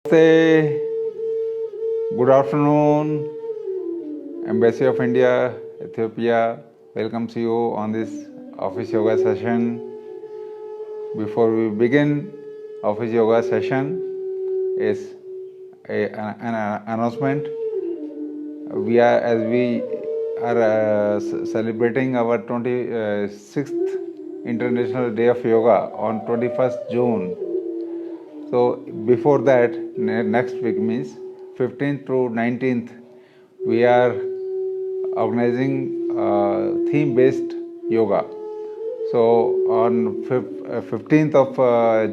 Namaste. Good afternoon. Embassy of India, Ethiopia welcomes you on this office yoga session. Before we begin office yoga session is an announcement. We are celebrating our 26th International Day of Yoga on 21st June. So before that, next week means 15th to 19th, we are organizing theme-based yoga. So on 15th of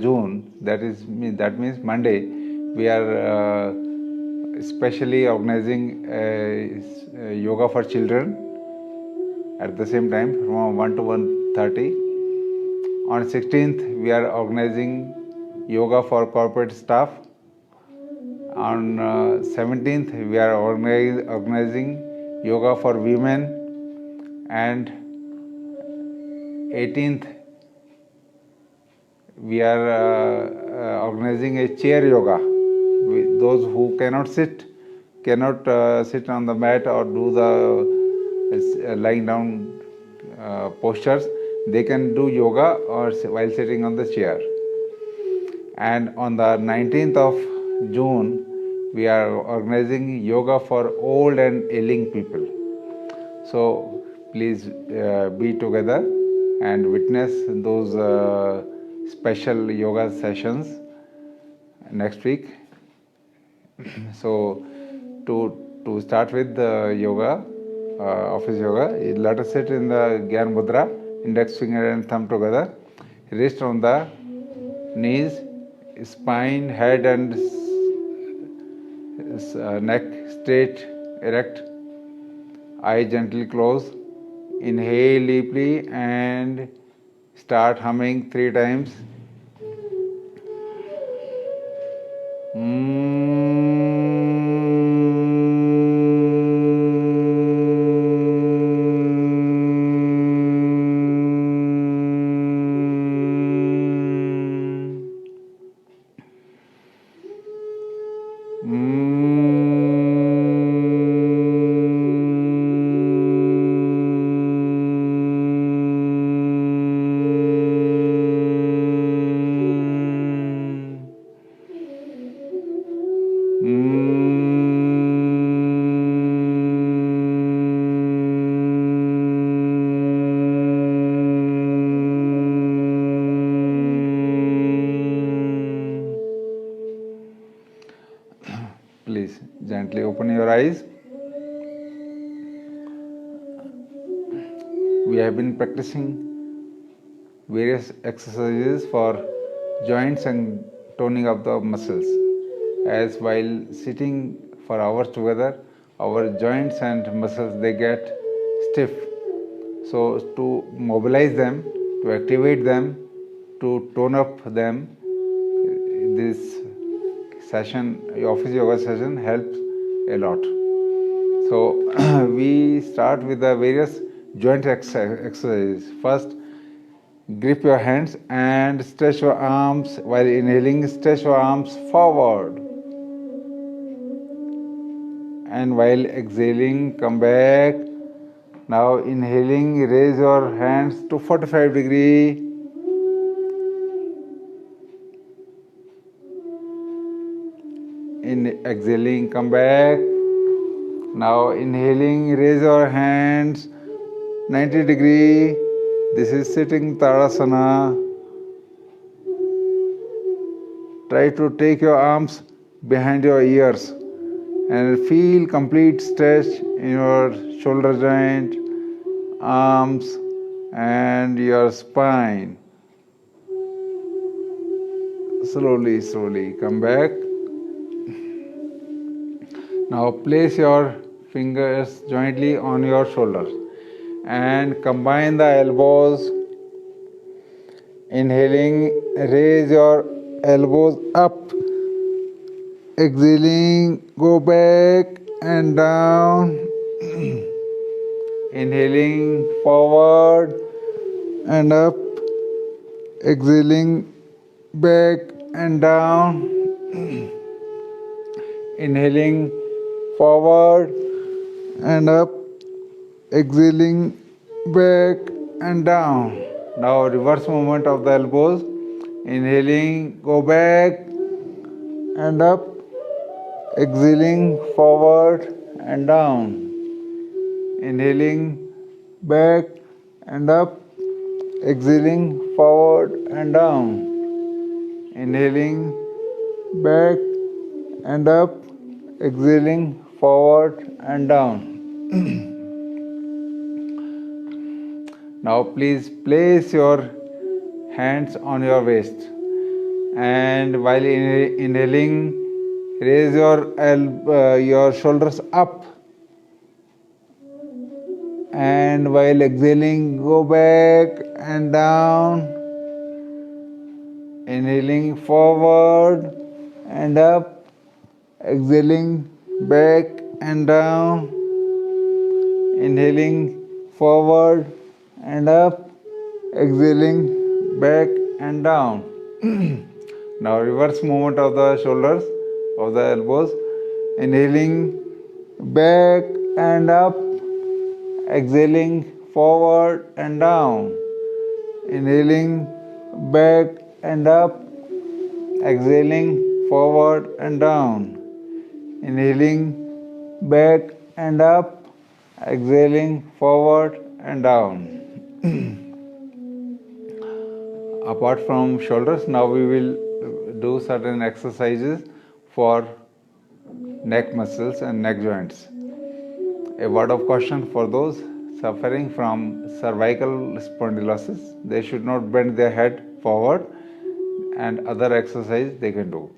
June, that means Monday, we are especially organizing yoga for children at the same time from 1 to 1:30. On 16th, we are organizing yoga for corporate staff. On 17th, we are organizing yoga for women, and 18th, we are organizing a chair yoga. Those who cannot sit on the mat or do the lying down postures, they can do yoga or while sitting on the chair. And on the 19th of June, we are organizing yoga for old and ailing people. So please be together and witness those special yoga sessions next week. So to start with the yoga, office yoga, let us sit in the Gyan Mudra, index finger and thumb together, wrist on the knees, spine, head and neck straight, erect, eyes gently closed. Inhale deeply and start humming 3 times. Please gently open your eyes. We have been practicing various exercises for joints and toning of the muscles, as while sitting for hours together, our joints and muscles, they get stiff. So to mobilize them, to activate them, to tone up them, this session, office yoga session, helps a lot. So we start with the various joint exercises. First, grip your hands and stretch your arms. While inhaling, stretch your arms forward. And while exhaling, come back. Now inhaling, raise your hands to 45 degree. In exhaling, come back. Now inhaling, raise your hands 90 degree. This is sitting Tadasana. Try to take your arms behind your ears and feel complete stretch in your shoulder joint, arms and your spine. Slowly come back. Now place your fingers jointly on your shoulders and combine the elbows. Inhaling, raise your elbows up. Exhaling, go back and down. Inhaling, forward and up. Exhaling, back and down. inhaling forward and up, exhaling back and down. Now reverse movement of the elbows. Inhaling, go back and up, exhaling forward and down. Inhaling back and up, exhaling forward and down. Inhaling back and up, exhaling forward and down. Now please place your hands on your waist, and while inhaling, raise your shoulders up, and while exhaling, go back and down. Inhaling forward and up, exhaling back and down. Inhaling forward and up, exhaling back and down. Now reverse movement of the shoulders, of the elbows. Inhaling back and up, exhaling forward and down. Inhaling back and up, exhaling forward and down. Inhaling back and up, exhaling forward and down. Apart from shoulders, now we will do certain exercises for neck muscles and neck joints. A word of caution for those suffering from cervical spondylosis: they should not bend their head forward, and other exercise they can do.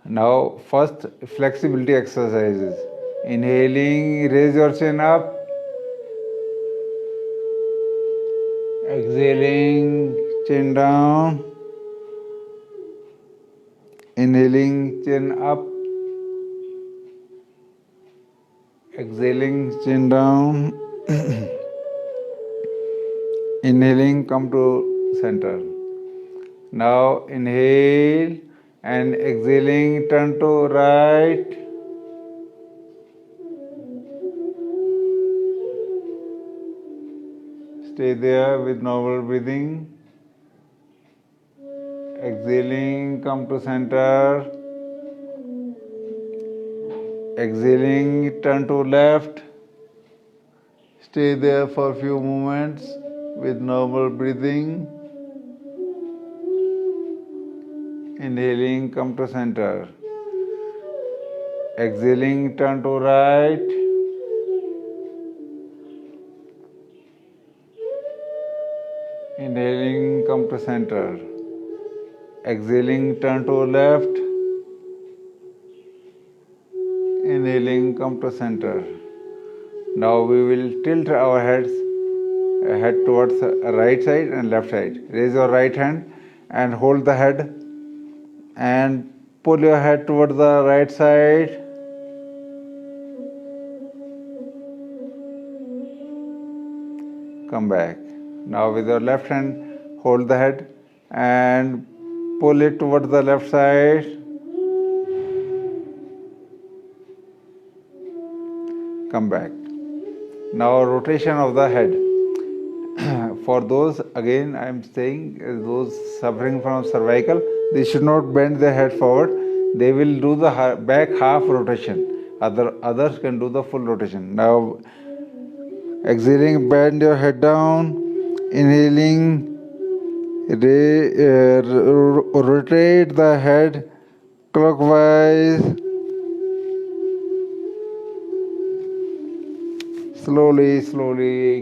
Now first, flexibility exercises. Inhaling, raise your chin up. Exhaling, chin down. Inhaling, chin up. Exhaling, chin down. Inhaling, come to center. Now inhale and exhaling, turn to right. Stay there with normal breathing. Exhaling, come to center. Exhaling, turn to left. Stay there for a few moments with normal breathing. Inhaling, come to center. Exhaling, turn to right. Inhaling, come to center. Exhaling, turn to left. Inhaling, come to center. Now we will tilt our head towards the right side and left side. Raise your right hand and hold the head and pull your head towards the right side. Come back. Now with your left hand, hold the head and pull it towards the left side. Come back. Now rotation of the head. For those, again I am saying, those suffering from cervical, they should not bend their head forward. They will do the back half rotation. Others can do the full rotation. Now exhaling, bend your head down. Inhaling, rotate the head clockwise. Slowly,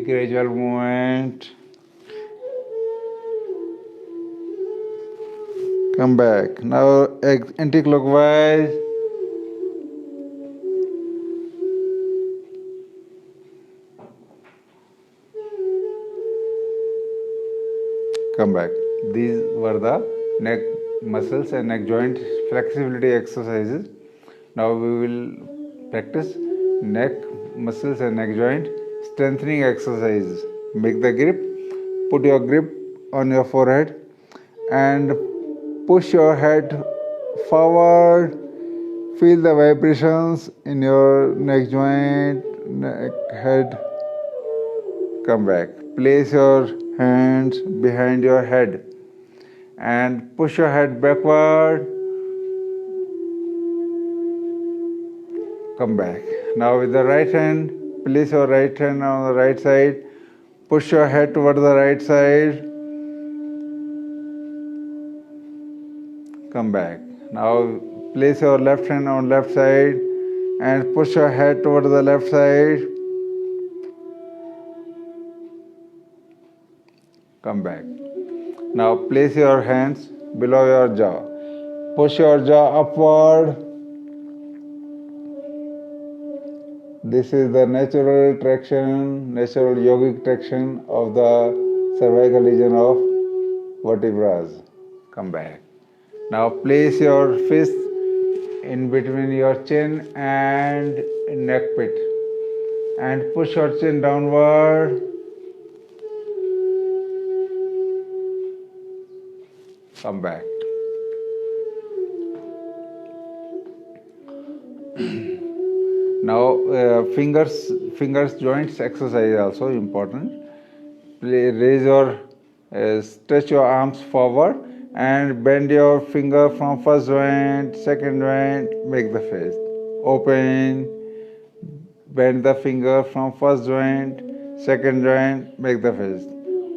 gradual movement. Come back. Now anti-clockwise. Come back. These were the neck muscles and neck joint flexibility exercises. Now we will practice neck muscles and neck joint strengthening exercises. Make the grip. Put your grip on your forehead and push your head forward Feel the vibrations in your neck joint, neck, head. Come back. Place your hands behind your head and push your head backward. Come back. Now with the right hand, place your right hand on the right side. Push your head toward the right side. Come back. Now place your left hand on left side and push your head toward the left side. Come back. Now place your hands below your jaw. Push your jaw upward. This is the natural traction, natural yogic traction of the cervical region of vertebrae. Come back. Now place your fist in between your chin and neck pit and push your chin downward. Come back. Now fingers joints exercise also important. Raise your stretch your arms forward and bend your finger from first joint, second joint, make the fist. Open, bend the finger from first joint, second joint, make the fist.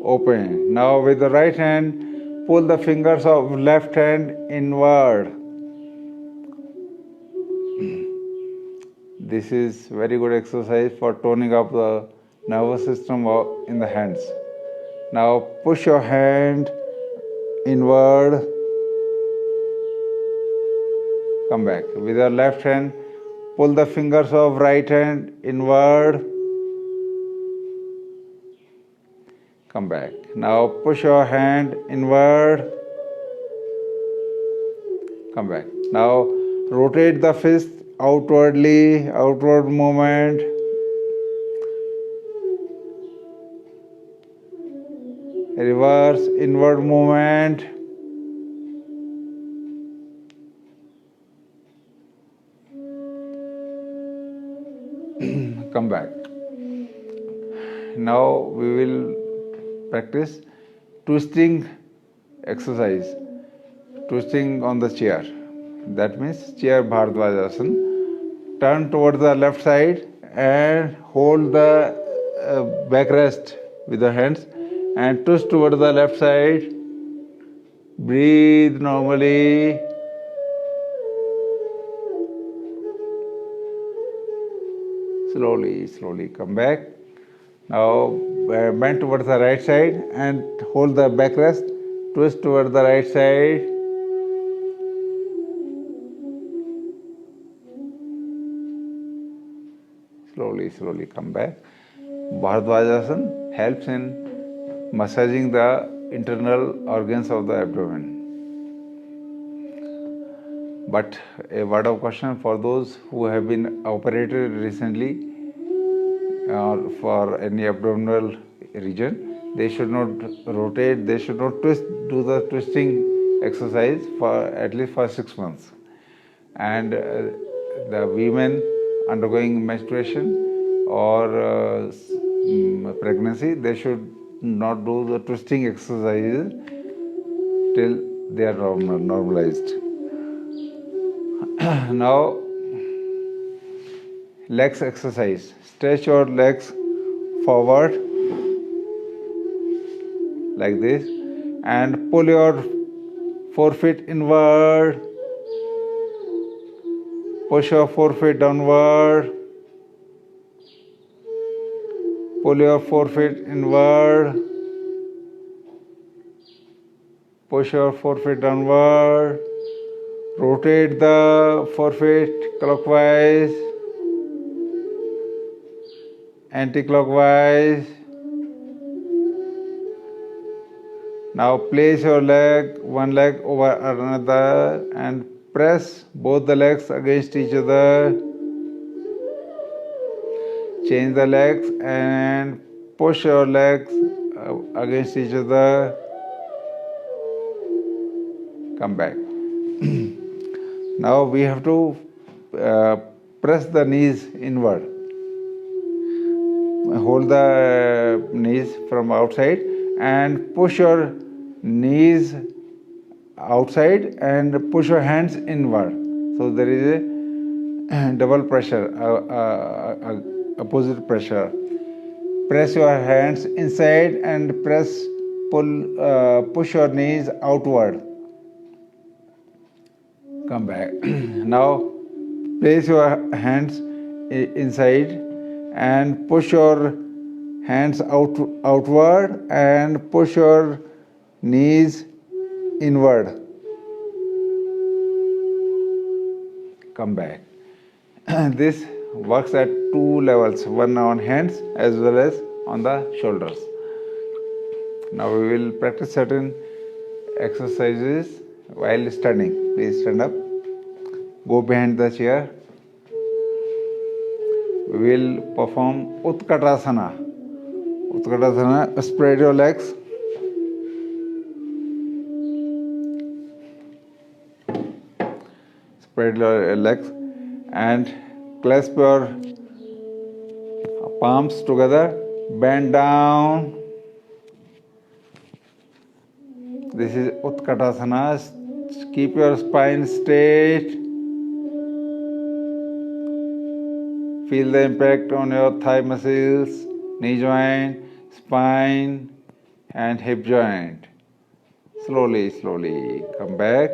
Open. Now with the right hand, pull the fingers of left hand inward. This is very good exercise for toning up the nervous system in the hands. Now push your hand inward. Come back. With your left hand, pull the fingers of right hand inward. Come back. Now push your hand inward. Come back. Now rotate the fist outwardly, outward movement. Reverse, inward movement. Come back. Now we will practice twisting exercise. Twisting on the chair. That means chair Bharadwajasana. Turn toward the left side and hold the backrest with the hands and twist toward the left side. Breathe normally. Slowly, slowly come back. Now bend toward the right side and hold the backrest. Twist toward the right side. Slowly, slowly come back. Bharadwajasana helps in massaging the internal organs of the abdomen. But a word of caution for those who have been operated recently for any abdominal region, they should not rotate, they should not do the twisting exercise for at least for 6 months. And the women undergoing menstruation or pregnancy, they should not do the twisting exercises till they are normalized. Now, legs exercise. Stretch your legs forward like this and pull your forefeet inward. Push your forefeet downward. Pull your forefeet inward. Push your forefeet downward. Rotate the forefeet clockwise, anti-clockwise. Now place your one leg over another and press both the legs against each other. Change the legs and push your legs against each other. Come back. Now we have to press the knees inward. Hold the knees from outside and push your knees outside and push your hands inward. So there is a double pressure, opposite pressure. Press your hands inside and push your knees outward. Come back. Now place your hands inside and push your hands outward and push your knees inward. Come back. This works at two levels, one on hands as well as on the shoulders. Now we will practice certain exercises while standing. Please stand up. Go behind the chair. We will perform Utkatasana. Utkatasana, spread your legs. Spread your legs and clasp your palms together. Bend down. This is Utkatasana. Keep your spine straight. Feel the impact on your thigh muscles, knee joint, spine, and hip joint. Slowly, slowly. Come back.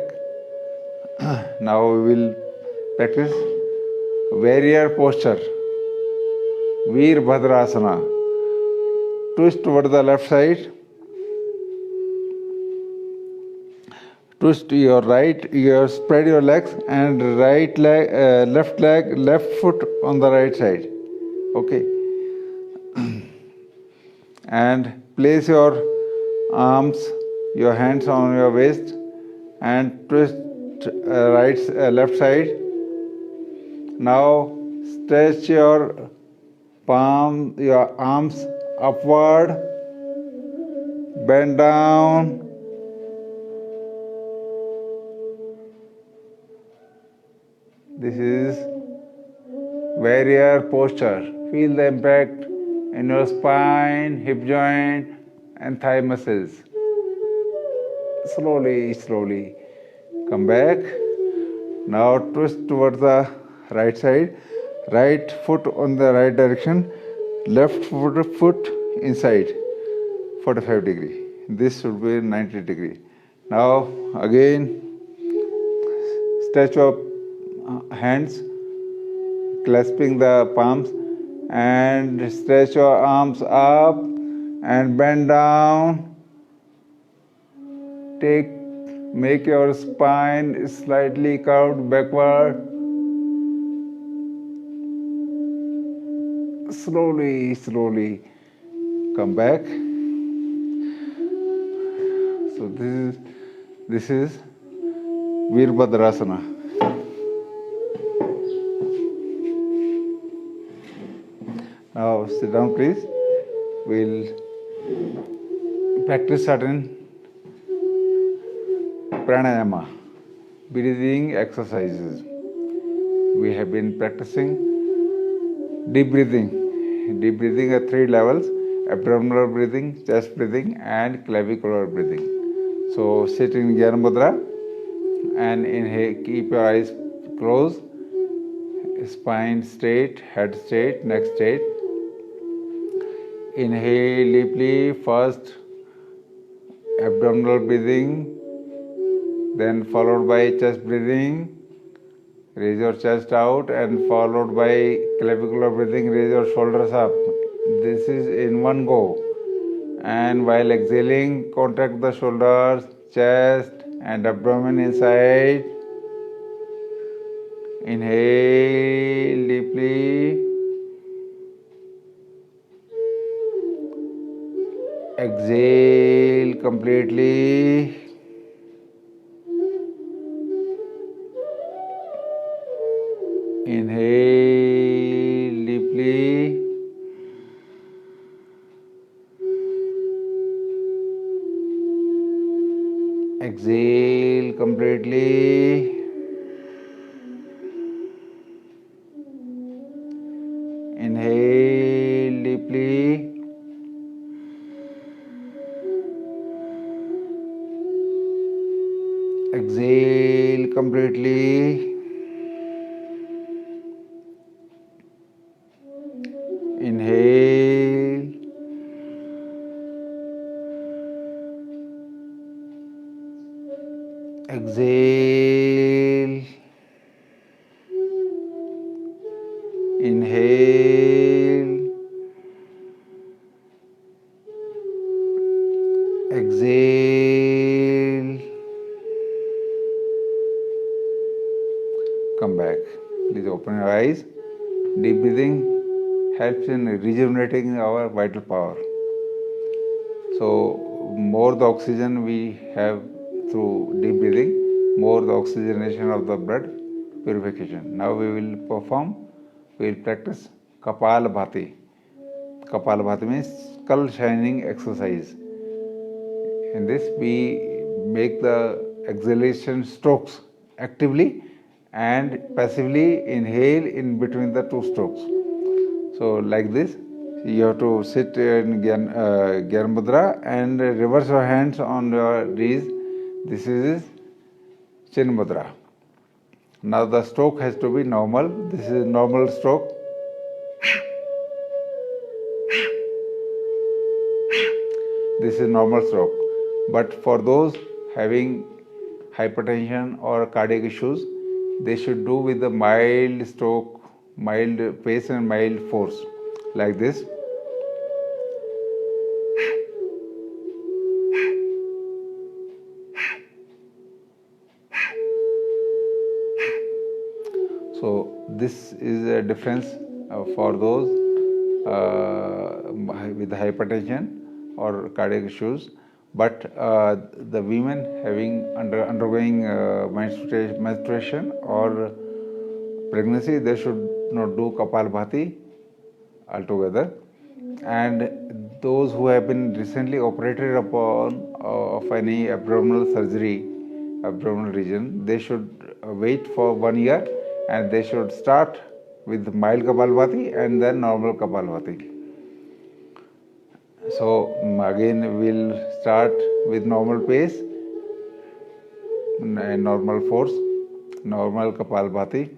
Now we will practice warrior posture. Veerbhadrasana. Twist toward the left side. Twist your right, spread your legs and left foot on the right side. Okay. And place your arms, your hands on your waist and twist left side. Now stretch your arms upward, bend down. This is warrior posture. Feel the impact in your spine, hip joint, and thigh muscles. Slowly, slowly. Come back. Now twist towards the right side. Right foot on the right direction. Left foot inside. 45 degree. This should be 90 degree. Now again, stretch your hands, clasping the palms, and stretch your arms up and bend down. Make your spine slightly curved backward. Slowly, slowly. Come back. So this is Veerbhadrasana. Now sit down, please. We'll practice certain pranayama, breathing exercises. We have been practicing deep breathing. Deep breathing at 3 levels: abdominal breathing, chest breathing, and clavicular breathing. So sit in Jnana Mudra and inhale. Keep your eyes closed, spine straight, head straight, neck straight. Inhale deeply, first abdominal breathing, then followed by chest breathing. Raise your chest out and followed by clavicular breathing, raise your shoulders up. This is in one go. And while exhaling, contract the shoulders, chest and abdomen inside. Inhale deeply. Exhale completely. Inhale deeply. Exhale completely. Exhale completely. Inhale. Exhale. Inhale. Exhale. Come back. Please open your eyes. Deep breathing helps in rejuvenating our vital power. So, more the oxygen we have through deep breathing, more the oxygenation of the blood purification. Now we will practice Kapalabhati. Kapalabhati means skull shining exercise. In this, we make the exhalation strokes actively and passively inhale in between the two strokes. So, like this, you have to sit in Gyan Mudra and reverse your hands on your knees. This is Chin Mudra. Now, the stroke has to be normal. This is normal stroke. This is normal stroke. But for those having hypertension or cardiac issues, they should do with the mild stroke, mild pace and mild force, like this. So this is a difference for those with hypertension or cardiac issues. But the women undergoing menstruation or pregnancy, they should not do Kapalabhati altogether. And those who have been recently operated upon of any abdominal surgery, abdominal region, they should wait for 1 year and they should start with mild Kapalabhati and then normal Kapalabhati. So again we'll start with normal pace and normal force, normal Kapalabhati.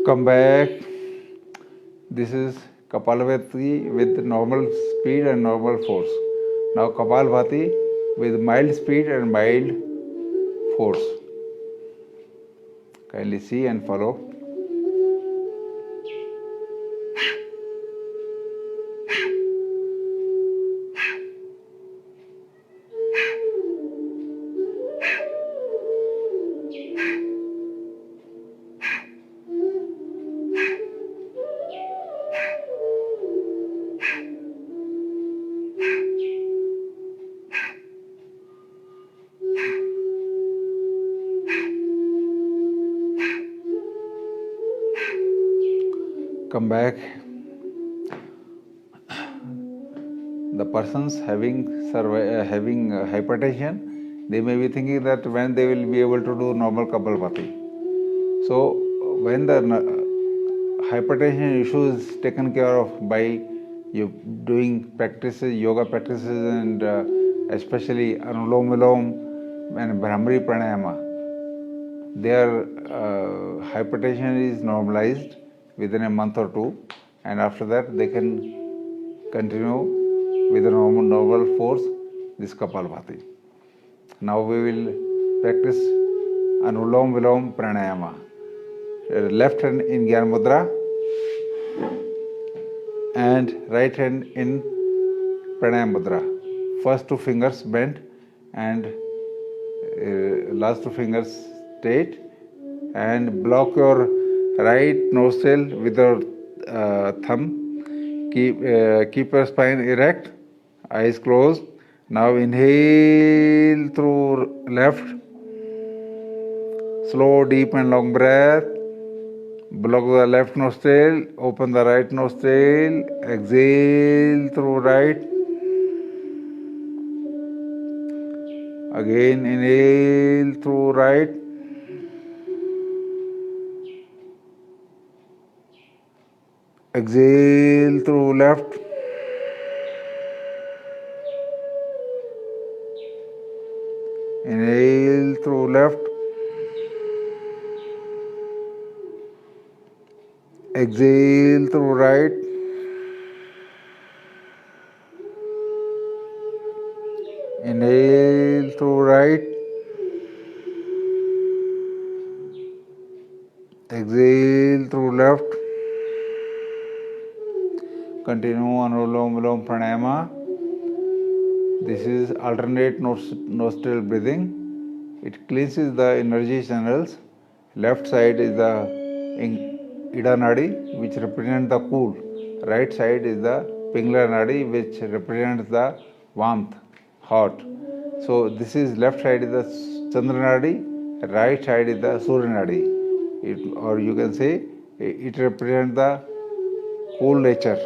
Come back. This is Kapalabhati with normal speed and normal force. Now Kapalabhati with mild speed and mild force. Kindly see and follow. Come back. The persons having hypertension, they may be thinking that when they will be able to do normal Kapalabhati. So when the hypertension issue is taken care of by you doing practices, yoga practices, and especially Anulom Vilom and Brahmari Pranayama, their hypertension is normalized within a month or two, and after that they can continue with a normal force this Kapalbhati. Now we will practice Anulom Vilom Pranayama. Left hand in Gyan Mudra and right hand in Pranayam Mudra. First two fingers bent and last two fingers straight, and block your right nostril with your thumb. Keep your spine erect, eyes closed. Now inhale through left, slow, deep and long breath. Block the left nostril, open the right nostril, exhale through right. Again inhale through right. Exhale through left. Inhale through left. Exhale through right. Inhale through right. Exhale through left. Continue Anulom Vilom Pranayama. This is alternate nostril breathing. It cleanses the energy channels. Left side is the Ida Nadi, which represents the cool. Right side is the Pingla Nadi, which represents the warmth, hot. So this is left side is the Chandra Nadi, right side is the Surya Nadi. Or you can say it represents the cool nature.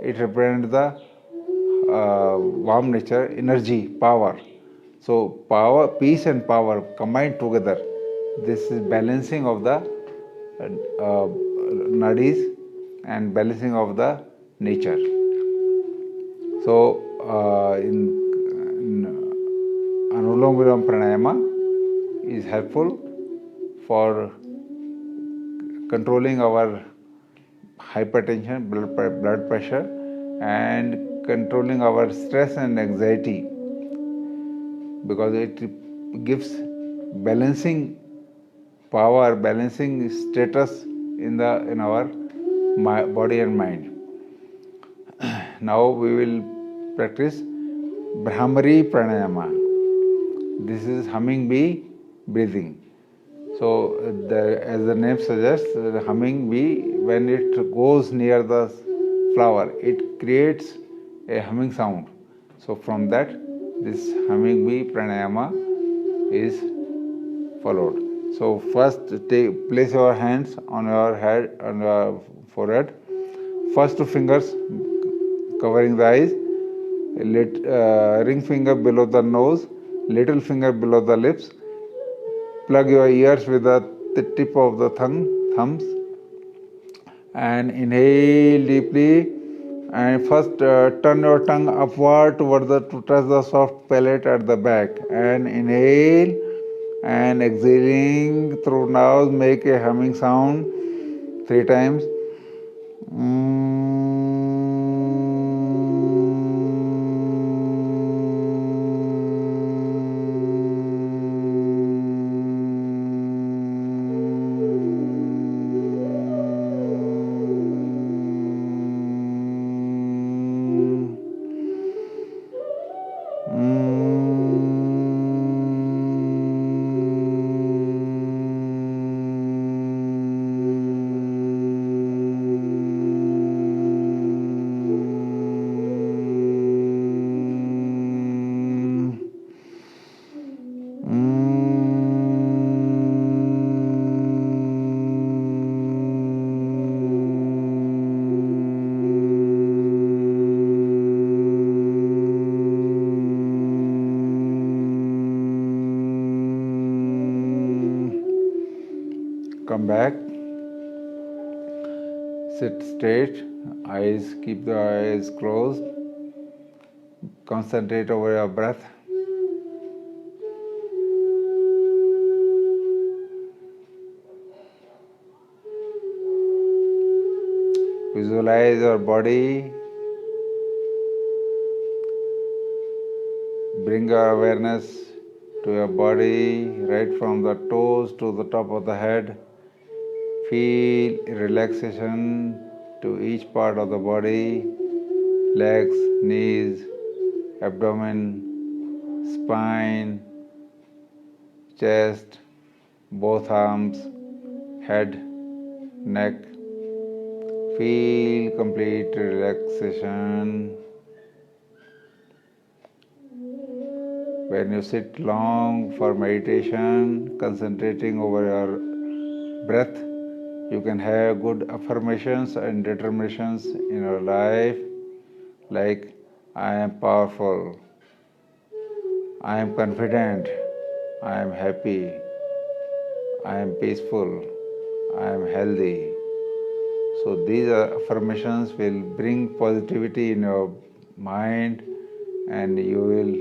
It represents the warm nature, energy, power. So power, peace and power combined together. This is balancing of the nadis and balancing of the nature. So in Anulom Vilom Pranayama is helpful for controlling our hypertension, blood pressure, and controlling our stress and anxiety, because it gives balancing power, balancing status in our body and mind. Now we will practice Brahmari Pranayama. This is humming bee breathing. So as the name suggests, the humming bee, when it goes near the flower, it creates a humming sound. So from that, this humming bee pranayama is followed. So first place your hands on your head, on your forehead. First two fingers covering the eyes, ring finger below the nose, little finger below the lips. Plug your ears with the tip of the thumbs, and inhale deeply. And first turn your tongue upward to touch the soft palate at the back, and inhale, and exhaling through nose, make a humming sound 3 times. Come back, sit straight, keep the eyes closed, concentrate over your breath. Visualize your body. Bring your awareness to your body, right from the toes to the top of the head. Feel relaxation to each part of the body, legs, knees, abdomen, spine, chest, both arms, head, neck. Feel complete relaxation. When you sit long for meditation, concentrating over your breath, you can have good affirmations and determinations in your life, like I am powerful, I am confident, I am happy, I am peaceful, I am healthy. So these affirmations will bring positivity in your mind, and you will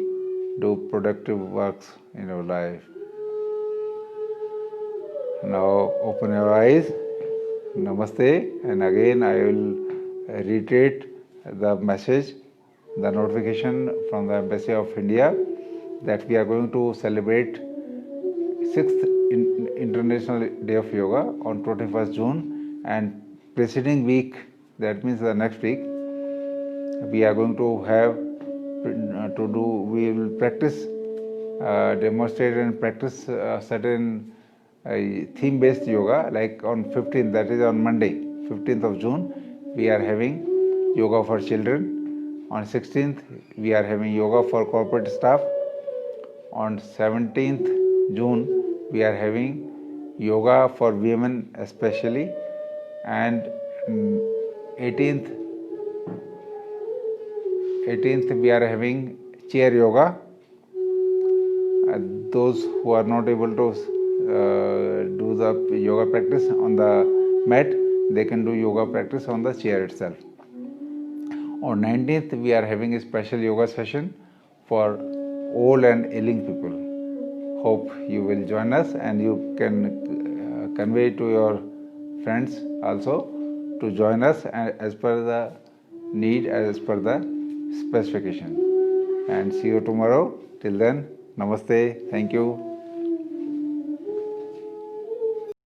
do productive works in your life. Now open your eyes. Namaste. And again I will reiterate the message, the notification from the Embassy of India that we are going to celebrate 6th International Day of Yoga on 21st June, and preceding week, that means the next week, we are going to have we will practice, demonstrate and practice certain theme-based yoga, like on 15th, that is on Monday, 15th of June, we are having yoga for children. On 16th, we are having yoga for corporate staff. On 17th June, we are having yoga for women especially. And 18th we are having chair yoga. Those who are not able to do the yoga practice on the mat, they can do yoga practice on the chair itself. On 19th, we are having a special yoga session for old and ailing people. Hope you will join us, and you can convey to your friends also to join us as per the need, as per the specification. And see you tomorrow. Till then, namaste. Thank you.